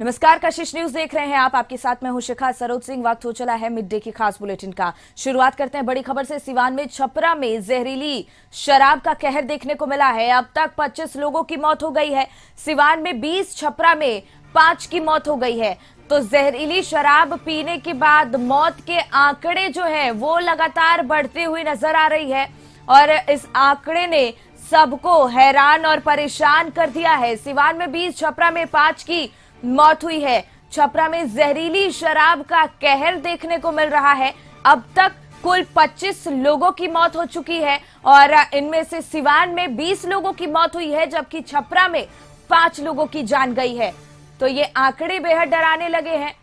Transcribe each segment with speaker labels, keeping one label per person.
Speaker 1: नमस्कार, कशिश न्यूज देख रहे हैं आप। आपके साथ मैं हूं शिखा सरोज सिंह। वक्त हो चला है मिड डे की खास बुलेटिन का। शुरुआत करते हैं बड़ी खबर से। सिवान में छपरा में जहरीली शराब का कहर देखने को मिला है। अब तक 25 लोगों की मौत हो गई है। सिवान में 20, छपरा में 5 की मौत हो गई है। तो जहरीली शराब पीने के बाद मौत के आंकड़े जो है वो लगातार बढ़ते हुए नजर आ रही है और इस आंकड़े ने सबको हैरान और परेशान कर दिया है। सिवान में 20, छपरा में 5 की मौत हुई है। छपरा में जहरीली शराब का कहर देखने को मिल रहा है। अब तक कुल 25 लोगों की मौत हो चुकी है और इनमें से सिवान में 20 लोगों की मौत हुई है, जबकि छपरा में 5 लोगों की जान गई है। तो ये आंकड़े बेहद डराने लगे हैं।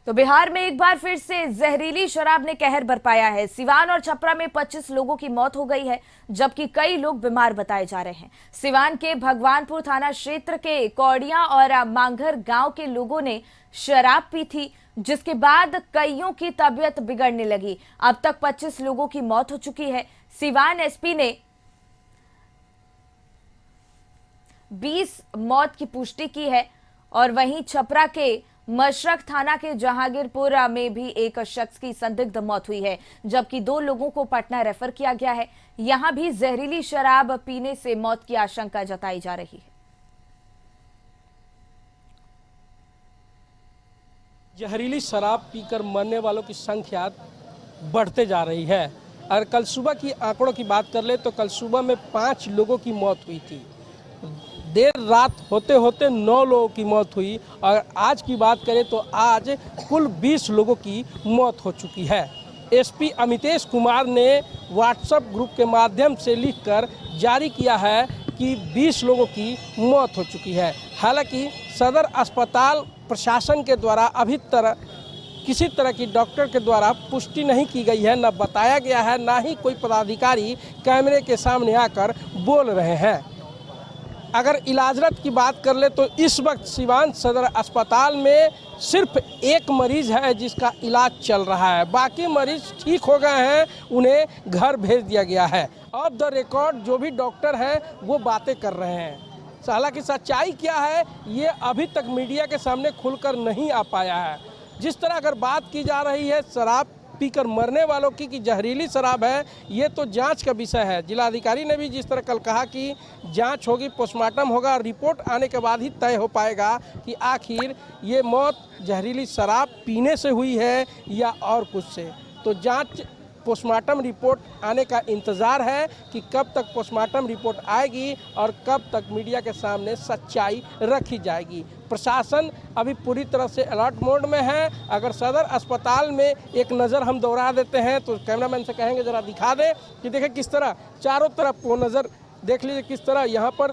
Speaker 1: तो बिहार में एक बार फिर से जहरीली शराब ने कहर बरपाया है। सिवान और छपरा में 25 लोगों की मौत हो गई है, जबकि कई लोग बीमार बताए जा रहे हैं। सिवान के भगवानपुर थाना क्षेत्र के कौड़िया और मांघर गांव के लोगों ने शराब पी थी, जिसके बाद कईयों की तबीयत बिगड़ने लगी। अब तक 25 लोगों की मौत हो चुकी है। सिवान एसपी ने 20 मौत की पुष्टि की है और वहीं छपरा के मशरक थाना के जहांगीरपुर में भी एक शख्स की संदिग्ध मौत हुई है, जबकि 2 लोगों को पटना रेफर किया गया है। यहां भी जहरीली शराब पीने से मौत की आशंका जताई जा रही है।
Speaker 2: जहरीली शराब पीकर मरने वालों की संख्या बढ़ते जा रही है और कल सुबह की आंकड़ों की बात कर ले तो कल सुबह में 5 लोगों की मौत हुई थी। देर रात होते होते 9 लोगों की मौत हुई और आज की बात करें तो आज कुल 20 लोगों की मौत हो चुकी है। एसपी अमितेश कुमार ने व्हाट्सएप ग्रुप के माध्यम से लिखकर जारी किया है कि 20 लोगों की मौत हो चुकी है। हालांकि सदर अस्पताल प्रशासन के द्वारा अभी तक किसी तरह की डॉक्टर के द्वारा पुष्टि नहीं की गई है, न बताया गया है, ना ही कोई पदाधिकारी कैमरे के सामने आकर बोल रहे हैं। अगर इलाजरत की बात कर ले तो इस वक्त सिवान सदर अस्पताल में सिर्फ एक मरीज है जिसका इलाज चल रहा है। बाकी मरीज ठीक हो गए हैं, उन्हें घर भेज दिया गया है। ऑफ द रिकॉर्ड जो भी डॉक्टर हैं वो बातें कर रहे हैं। हालांकि सच्चाई क्या है ये अभी तक मीडिया के सामने खुलकर नहीं आ पाया है। जिस तरह अगर बात की जा रही है शराब पीकर मरने वालों की कि जहरीली शराब है, ये तो जांच का विषय है। जिलाधिकारी ने भी जिस तरह कल कहा कि जांच होगी, पोस्टमार्टम होगा, रिपोर्ट आने के बाद ही तय हो पाएगा कि आखिर ये मौत जहरीली शराब पीने से हुई है या और कुछ से। तो जांच पोस्टमार्टम रिपोर्ट आने का इंतज़ार है कि कब तक पोस्टमार्टम रिपोर्ट आएगी और कब तक मीडिया के सामने सच्चाई रखी जाएगी। प्रशासन अभी पूरी तरह से अलर्ट मोड में है। अगर सदर अस्पताल में एक नज़र हम दौड़ा देते हैं तो कैमरामैन से कहेंगे ज़रा दिखा दे कि देखें किस तरह चारों तरफ वो नज़र देख लीजिए, किस तरह यहाँ पर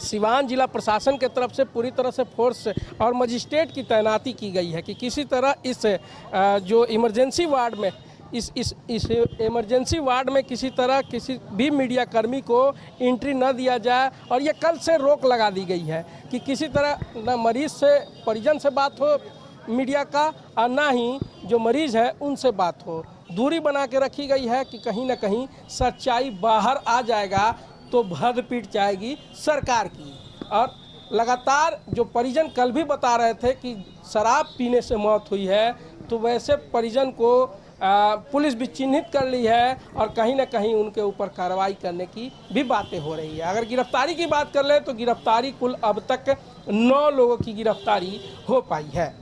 Speaker 2: सिवान जिला प्रशासन के तरफ से पूरी तरह से फोर्स और मजिस्ट्रेट की तैनाती की गई है कि किसी तरह इस जो इमरजेंसी वार्ड में इस इमरजेंसी वार्ड में किसी तरह किसी भी मीडिया कर्मी को एंट्री न दिया जाए। और ये कल से रोक लगा दी गई है कि किसी तरह न मरीज से परिजन से बात हो मीडिया का और ना ही जो मरीज है उनसे बात हो। दूरी बना के रखी गई है कि कहीं ना कहीं सच्चाई बाहर आ जाएगा तो भद पीट जाएगी सरकार की। और लगातार जो परिजन कल भी बता रहे थे कि शराब पीने से मौत हुई है, तो वैसे परिजन को पुलिस भी चिन्हित कर ली है और कहीं ना कहीं उनके ऊपर कार्रवाई करने की भी बातें हो रही है। अगर गिरफ्तारी की बात कर ले तो गिरफ्तारी कुल अब तक 9 लोगों की गिरफ्तारी हो पाई है।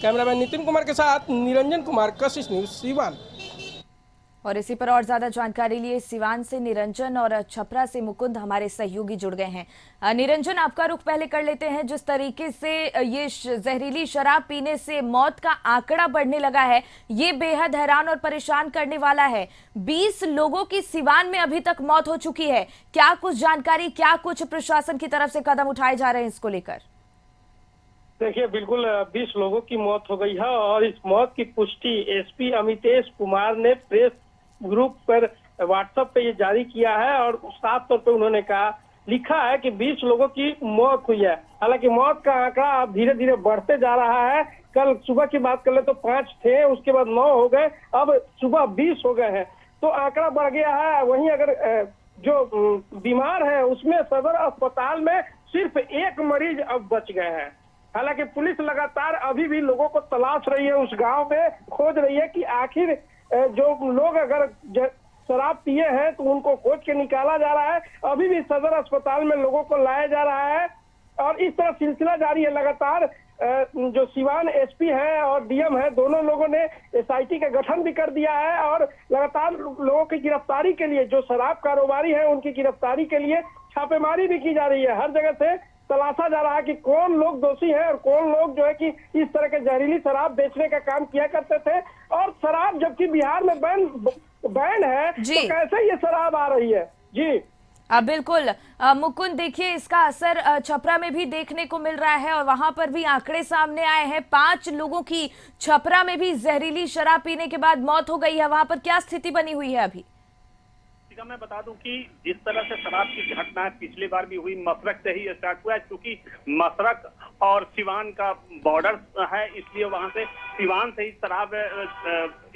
Speaker 2: कैमरामैन नितिन कुमार के साथ निरंजन कुमार, कशिश न्यूज, सिवान।
Speaker 1: और इसी पर और ज्यादा जानकारी लिए सिवान से निरंजन और छपरा से मुकुंद हमारे सहयोगी जुड़ गए हैं। निरंजन, आपका रुख पहले कर लेते हैं। जिस तरीके से ये जहरीली शराब पीने से मौत का आंकड़ा बढ़ने लगा है, ये बेहद हैरान और परेशान करने वाला है। 20 लोगों की सिवान में अभी तक मौत हो चुकी है। क्या कुछ जानकारी, क्या कुछ प्रशासन की तरफ से कदम उठाए जा रहे हैं इसको लेकर?
Speaker 3: देखिए, बिल्कुल 20 लोगों की मौत हो गई है और इस मौत की पुष्टि एसपी अमितेश कुमार ने प्रेस ग्रुप पर व्हाट्सएप पे ये जारी किया है और साफ तौर पे उन्होंने कहा लिखा है कि 20 लोगों की मौत हुई है। हालांकि मौत का आंकड़ा अब धीरे धीरे बढ़ते जा रहा है। कल सुबह की बात कर ले तो 5 थे, उसके बाद 9 हो गए, अब सुबह 20 हो गए हैं। तो आंकड़ा बढ़ गया है। वहीं अगर जो बीमार है उसमें सदर अस्पताल में सिर्फ एक मरीज अब बच गए हैं। हालांकि पुलिस लगातार अभी भी लोगों को तलाश रही है, उस गांव में खोज रही है कि आखिर जो लोग अगर शराब पिए हैं तो उनको खोज के निकाला जा रहा है। अभी भी सदर अस्पताल में लोगों को लाया जा रहा है और इस तरह सिलसिला जारी है। लगातार जो सिवान एसपी है और डीएम है, दोनों लोगों ने एसआईटी का गठन भी कर दिया है और लगातार लोगों की गिरफ्तारी के लिए, जो शराब कारोबारी है उनकी गिरफ्तारी के लिए छापेमारी भी की जा रही है। हर जगह से तलाशा जा रहा है कि कौन लोग दोषी हैं और कौन लोग जो है कि इस तरह के जहरीली शराब बेचने का काम किया करते थे। और शराब जबकि बिहार में बैन है तो कैसे ये शराब आ रही है। जी
Speaker 1: बिल्कुल मुकुंद, देखिए इसका असर छपरा में भी देखने को मिल रहा है और वहां पर भी आंकड़े सामने आए हैं। 5 लोगों की छपरा में भी जहरीली शराब पीने के बाद मौत हो गई है। वहां पर क्या स्थिति बनी हुई है अभी?
Speaker 4: मैं बता दूं कि जिस तरह से शराब की घटना पिछली बार भी हुई, मसरक से ही स्टार्ट हुआ है। क्योंकि मसरक और सिवान का बॉर्डर है, इसलिए वहां से सिवान से ही शराब,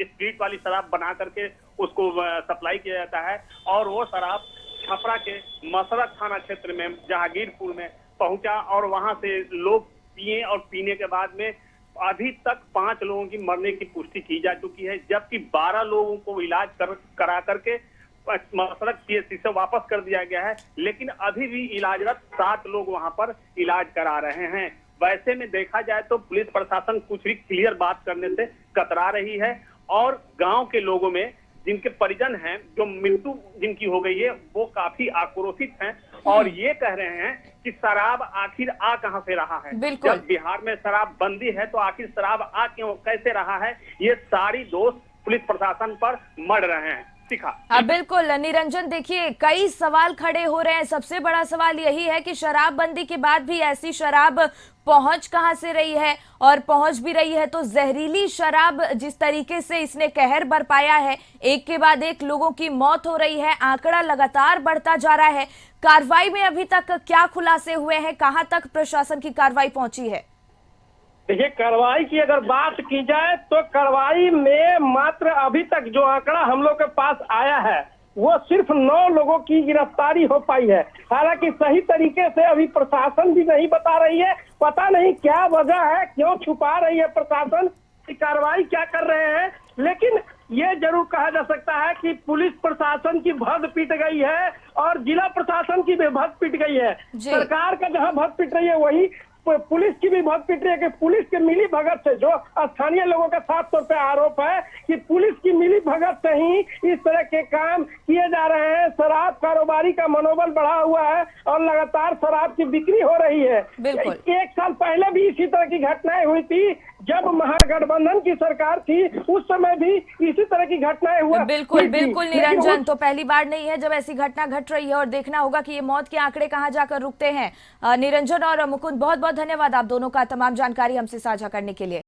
Speaker 4: स्ट्रीट वाली शराब बना करके उसको सप्लाई किया जाता है और वो शराब छपरा के मसरक थाना क्षेत्र में जहांगीरपुर में पहुंचा और वहां से लोग पिए और पीने के बाद में अभी तक 5 लोगों की मरने की पुष्टि की जा चुकी है, जबकि 12 लोगों को इलाज करा करके मसरक पीएचसी से वापस कर दिया गया है। लेकिन अभी भी इलाजरत 7 लोग वहां पर इलाज करा रहे हैं। वैसे में देखा जाए तो पुलिस प्रशासन कुछ भी क्लियर बात करने से कतरा रही है और गांव के लोगों में जिनके परिजन हैं, जो मृत्यु जिनकी हो गई है, वो काफी आक्रोशित हैं और ये कह रहे हैं कि शराब आखिर आ कहां से रहा है। जब बिहार में शराब बंदी है तो आखिर शराब आ क्यों कैसे रहा है, ये सारी दोष पुलिस प्रशासन पर मढ़ रहे हैं।
Speaker 1: बिल्कुल निरंजन, देखिए कई सवाल खड़े हो रहे हैं। सबसे बड़ा सवाल यही है कि शराबबंदी के बाद भी ऐसी शराब पहुंच कहां से रही है, और पहुंच भी रही है तो जहरीली शराब जिस तरीके से इसने कहर बरपाया है, एक के बाद एक लोगों की मौत हो रही है, आंकड़ा लगातार बढ़ता जा रहा है। कार्रवाई में अभी तक क्या खुलासे हुए हैं, कहां तक प्रशासन की कार्रवाई पहुंची है?
Speaker 3: देखिए, कार्रवाई की अगर बात की जाए तो कार्रवाई में मात्र अभी तक जो आंकड़ा हम लोग के पास आया है वो सिर्फ 9 लोगों की गिरफ्तारी हो पाई है। हालांकि सही तरीके से अभी प्रशासन भी नहीं बता रही है, पता नहीं क्या वजह है, क्यों छुपा रही है प्रशासन की कार्रवाई क्या कर रहे हैं। लेकिन ये जरूर कहा जा सकता है कि पुलिस प्रशासन की भद पिट गई है और जिला प्रशासन की भी भद पिट गई है। सरकार का जहां भद पिट रही है वही पुलिस की भी बहुत पिट रही है कि पुलिस के मिली भगत से, जो स्थानीय लोगों का साफ तौर पे आरोप है कि पुलिस की मिली भगत से ही इस तरह के काम किए जा रहे हैं। शराब कारोबारी का मनोबल बढ़ा हुआ है और लगातार शराब की बिक्री हो रही है। 1 साल पहले भी इसी तरह की घटनाएं हुई थी, जब महागठबंधन की सरकार थी उस समय भी इसी तरह की घटनाएं हुआ।
Speaker 1: बिल्कुल निरंजन, तो पहली बार नहीं है जब ऐसी घटना घट रही है और देखना होगा कि ये मौत के आंकड़े कहां जाकर रुकते हैं। निरंजन और मुकुंद, बहुत बहुत धन्यवाद आप दोनों का तमाम जानकारी हमसे साझा करने के लिए।